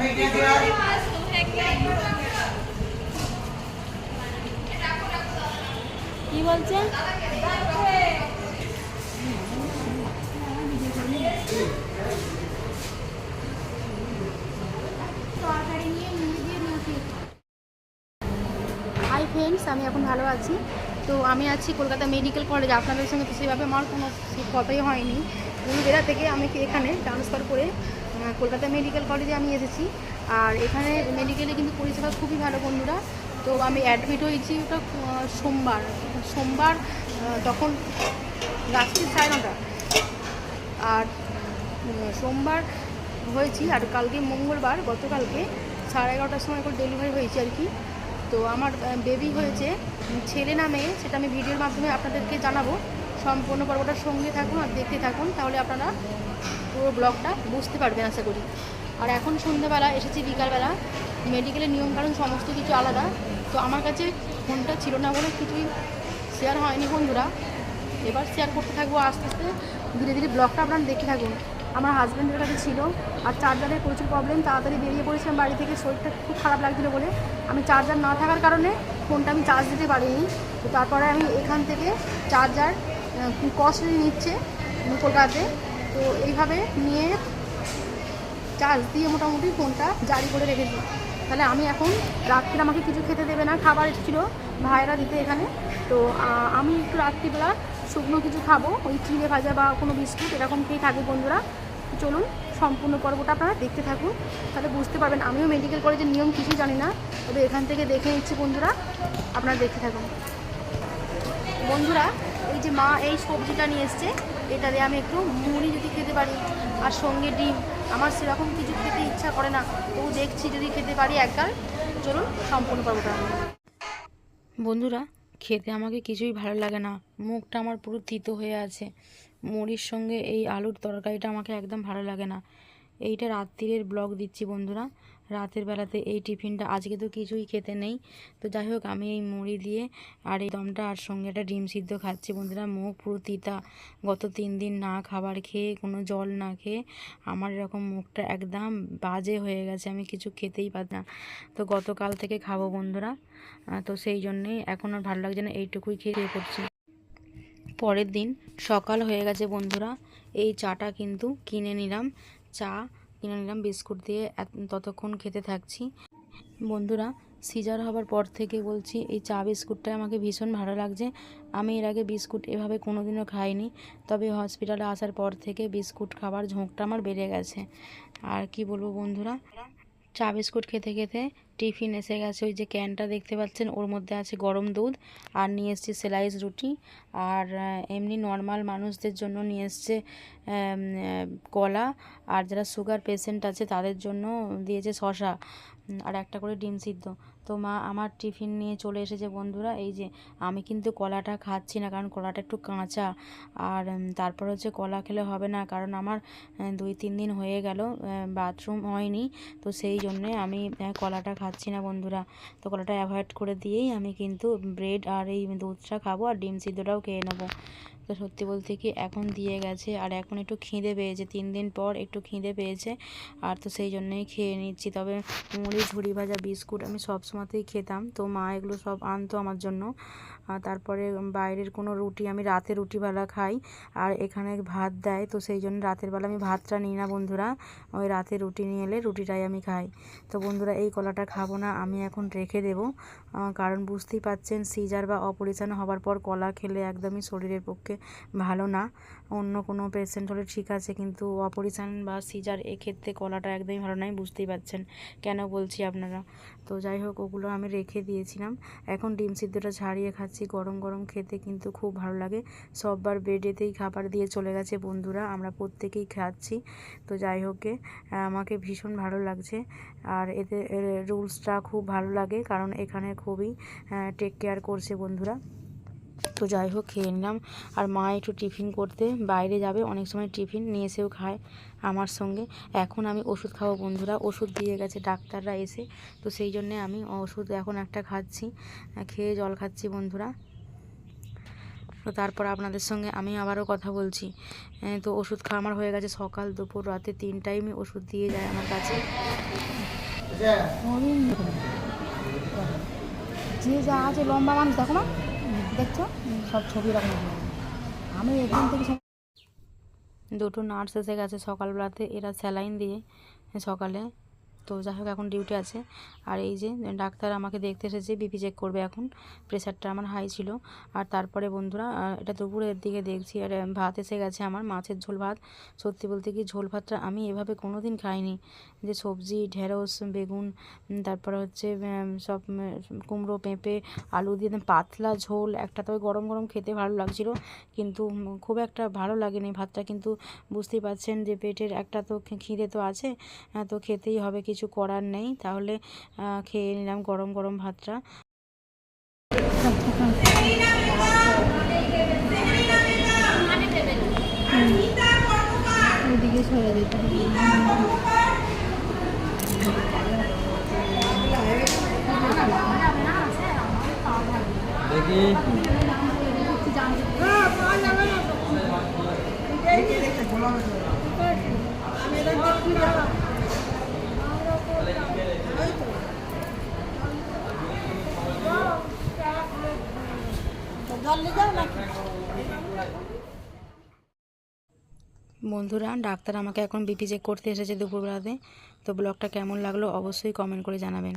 কি বলছে? Hi friends, আমি এখন ভালো আছি। তো আমি আছি কলকাতা মেডিকেল কলেজ। আপনাদের সঙ্গে তো সেভাবে আমার কোনো কথাই হয়নি। বেড়া থেকে আমি এখানে ট্রান্সফার করে কলকাতা মেডিকেল কলেজে আমি এসেছি। আর এখানে মেডিকেলে কিন্তু পরিষেবা খুবই ভালো বন্ধুরা। তো আমি অ্যাডমিট হয়েছি ওটা সোমবার তখন রাত্রি 9:30। আর সোমবার হয়েছি, আর কালকে মঙ্গলবার গতকালকে 11:30টার সময় করে ডেলিভারি হয়েছে আর কি। তো আমার বেবি হয়েছে, ছেলে না মেয়ে সেটা আমি ভিডিওর মাধ্যমে আপনাদেরকে জানাবো। সম্পূর্ণ পর্বটার সঙ্গে থাকুন আর দেখতে থাকুন, তাহলে আপনারা পুরো ব্লগটা বুঝতে পারবেন আশা করি। আর এখন সন্ধ্যেবেলা এসেছি, বিকালবেলা। মেডিকেলের নিয়মকানুন সমস্ত কিছু আলাদা। তো আমার কাছে ফোনটা ছিল না বলে কিছুই শেয়ার হয়নি বন্ধুরা। এবার শেয়ার করতে থাকবো আস্তে আস্তে, ধীরে ধীরে ব্লগটা আপনারা দেখতে থাকুন। আমার হাজব্যান্ডের কাছে ছিল, আর চার্জারের প্রচুর প্রবলেম, তাড়াতাড়ি বেরিয়ে পড়েছিলাম বাড়ি থেকে। শরীরটা খুব খারাপ লাগছিলো বলে আমি চার্জার না থাকার কারণে ফোনটা আমি চার্জ দিতে পারিনি। তো তারপরে আমি এখান থেকে চার্জার কস্টলি নিচ্ছে কলকাতাতে, তো এইভাবে নিয়ে চার্জ দিয়ে মোটামুটি ফোনটা জারি করে রেখেছি। তাহলে আমি এখন রাত্রে আমাকে কিছু খেতে দেবে না, খাবার এসেছিলো ভাইয়েরা দিতে এখানে। তো আমি একটু রাত্রিবেলা শুকনো কিছু খাবো, ওই চিড়ে ভাজা বা কোনো বিস্কুট এরকম খেয়ে থাকবে বন্ধুরা। চলুন সম্পূর্ণ পর্বটা আপনারা দেখতে থাকুন, তাহলে বুঝতে পারবেন। আমিও মেডিকেল কলেজের নিয়ম কিছুই জানি না, তবে এখান থেকে দেখে নিচ্ছি বন্ধুরা, আপনারা দেখতে থাকুন। বন্ধুরা, এই যে মা এই সবজিটা নিয়ে এসছে, এটা দিয়ে আমি একটু মুড়ি যদি খেতে পারি, আর সঙ্গে ডিম। আমার সেরকম কিছু খেতে ইচ্ছা করে না, তবু দেখছি যদি খেতে পারি একগাল। চলুন সম্পূর্ণ পর্বটা। বন্ধুরা, খেতে আমাকে কিছুই ভালো লাগে না, মুখটা আমার পুরো তিতো হয়ে আছে। মুড়ির সঙ্গে এই আলুর তরকারিটা আমাকে একদম ভালো লাগে না। এইটা রাত্রিরের ব্লগ দিচ্ছি বন্ধুরা, রাতের বেলাতে এই টিফিনটা। আজকে তো কিছুই খেতে নেই, তো যাই হোক আমি এই মুড়ি দিয়ে আর এই দমটা আর সঙ্গে একটা ডিম সিদ্ধ খাচ্ছি বন্ধুরা। মুখ পুরো তিতা, গত 3 দিন না খাবার খেয়ে, কোনো জল না খেয়ে আমার এরকম মুখটা একদম বাজে হয়ে গেছে, আমি কিছু খেতেই পারি না। তো গতকাল থেকে খাবো বন্ধুরা, তো সেই জন্যেই এখন আর ভালো লাগছে না, এইটুকুই খেয়ে করছি। পরের দিন সকাল হয়ে গেছে বন্ধুরা, এই চাটা কিন্তু কিনে নিলাম, বিস্কুট দিয়ে ততক্ষণ খেতে থাকছি বন্ধুরা। সিজার হবার পর থেকে বলছি, এই চা বিস্কুটটা আমাকে ভীষণ ভালো লাগছে। আমি এর আগে বিস্কুট এভাবে কোনোদিনও খাইনি, তবে হসপিটালে আসার পর থেকে বিস্কুট খাবার ঝোঁকটা আমার বেড়ে গেছে। আর কি বলবো বন্ধুরা, চা বিস্কুট খেতে খেতে টিফিন এসে গেছে। ওই যে ক্যানটা দেখতে পাচ্ছেন, ওর মধ্যে আছে গরম দুধ, আর নিয়ে এসছি স্লাইস রুটি, আর এমনি নর্মাল মানুষদের জন্য নিয়ে এসছে কলা, আর যারা সুগার পেশেন্ট আছে তাদের জন্য দিয়েছে শশা, আর একটা করে ডিম সিদ্ধ। তো মা আমার টিফিন নিয়ে চলে এসেছে বন্ধুরা। এই যে আমি কিন্তু কলাটা খাচ্ছি না, কারণ কলাটা একটু কাঁচা। আর তারপর হচ্ছে কলা খেলে হবে না, কারণ আমার 2-3 দিন হয়ে গেল বাথরুম হয়নি, তো সেই জন্যে আমি কলাটা খাচ্ছি না বন্ধুরা। তো কলাটা অ্যাভয়েড করে দিয়েই আমি কিন্তু ব্রেড আর এই দুধটা খাবো, আর ডিম সিদ্ধটাও খেয়ে নেবো। তো সত্যি বলতে কি এখন দিয়ে গেছে, আর এখন একটু খিদে পেয়েছে, 3 দিন পর একটু খিদে পেয়েছে, আর তো সেই জন্যই খেয়ে নিচ্ছি। তবে মুড়ি, ঝুড়ি ভাজা, বিস্কুট আমি সবসময়তেই খেতাম, তো মা এগুলো সব আনতো আমার জন্য। তারপরে বাইরের কোনো রুটি, আমি রাতে রুটিবেলা খাই, আর এখানে ভাত দেয়, তো সেই জন্য রাতের বেলা আমি ভাতটা নিই না বন্ধুরা, ওই রাতে রুটি নিয়ে এলে রুটিটাই আমি খাই। তো বন্ধুরা, এই কলাটা খাবো না, আমি এখন রেখে দেবো, কারণ বুঝতেই পাচ্ছেন সিজার বা অপারেশন হবার পর কলা খেলে একদমই শরীরের পক্ষে ভালো না। অন্য কোনো পেশেন্ট হলে ঠিক আছে, কিন্তু অপারেশন বা সিজার এক্ষেত্রে কলাটা একদমই ভালো নয়, বুঝতেই পাচ্ছেন কেন বলছি আপনারা। তো যাই হোক, ওগুলো আমি রেখে দিয়েছিলাম। এখন ডিম সিদ্ধটা ছাড়িয়ে খাচ্ছি, গরম গরম খেতে কিন্তু খুব ভালো লাগে। সববার বেডেতেই খাবার দিয়ে চলে গেছে বন্ধুরা, আমরা প্রত্যেকেই খাচ্ছি। তো যাই হোক, আমাকে ভীষণ ভালো লাগছে, আর এতে রুলসটা খুব ভালো লাগে, কারণ এখানে খুবই টেক কেয়ার করছে বন্ধুরা। তো যাই হোক, খেয়ে নিলাম। আর মা একটু টিফিন করতে বাইরে যাবে, অনেক সময় টিফিন নিয়ে এসেও খায় আমার সঙ্গে। এখন আমি ওষুধ খাবো বন্ধুরা, ওষুধ দিয়ে গেছে ডাক্তাররা এসে, তো সেই জন্যে আমি ওষুধ এখন একটা খাচ্ছি, খেয়ে জল খাচ্ছি বন্ধুরা। তো তারপর আপনাদের সঙ্গে আমি আবারও কথা বলছি। তো ওষুধ খাওয়া আমার হয়ে গেছে, সকাল দুপুর রাতে 3 টাইমই ওষুধ দিয়ে যায় আমার কাছে। যে যা আছে লম্বা মানুষ দেখো না, দেখছো সব ছবি রকম। আমি এখান থেকে দুটো নার্স এসে গেছে সকালবেলাতে, এরা স্যালাইন দিয়ে সকালে। তো যাই হোক এখন ডিউটি আছে। আর এই যে ডাক্তার আমাকে দেখতে এসেছে, বিপি চেক করবে এখন, প্রেশারটা আমার হাই ছিল। আর তারপরে বন্ধুরা এটা দুপুরের দিকে দেখছি আর ভাত এসে গেছে আমার, মাছের ঝোল ভাত। সত্যি বলতে কি ঝোল ভাতটা আমি এভাবে কোনো দিন খাইনি, যে সবজি ঢেঁড়স বেগুন তারপরে হচ্ছে সব কুমড়ো পেঁপে আলু দিয়ে পাতলা ঝোল একটা, তবে গরম গরম খেতে ভালো লাগছিল, কিন্তু খুব একটা ভালো লাগেনি ভাতটা। কিন্তু বুঝতেই পারছেন যে পেটের একটা তো খিদে তো আছে, তো খেতেই হবে, কিছু করার নেই। তাহলে খেয়ে নিলাম গরম গরম ভাতটা। ওইদিকে সরে যেতে বন্ধুরা, ডাক্তার আমাকে এখন বিপি চেক করতে এসেছে দুপুরবেলাতে। তো ব্লগটা কেমন লাগলো অবশ্যই কমেন্ট করে জানাবেন।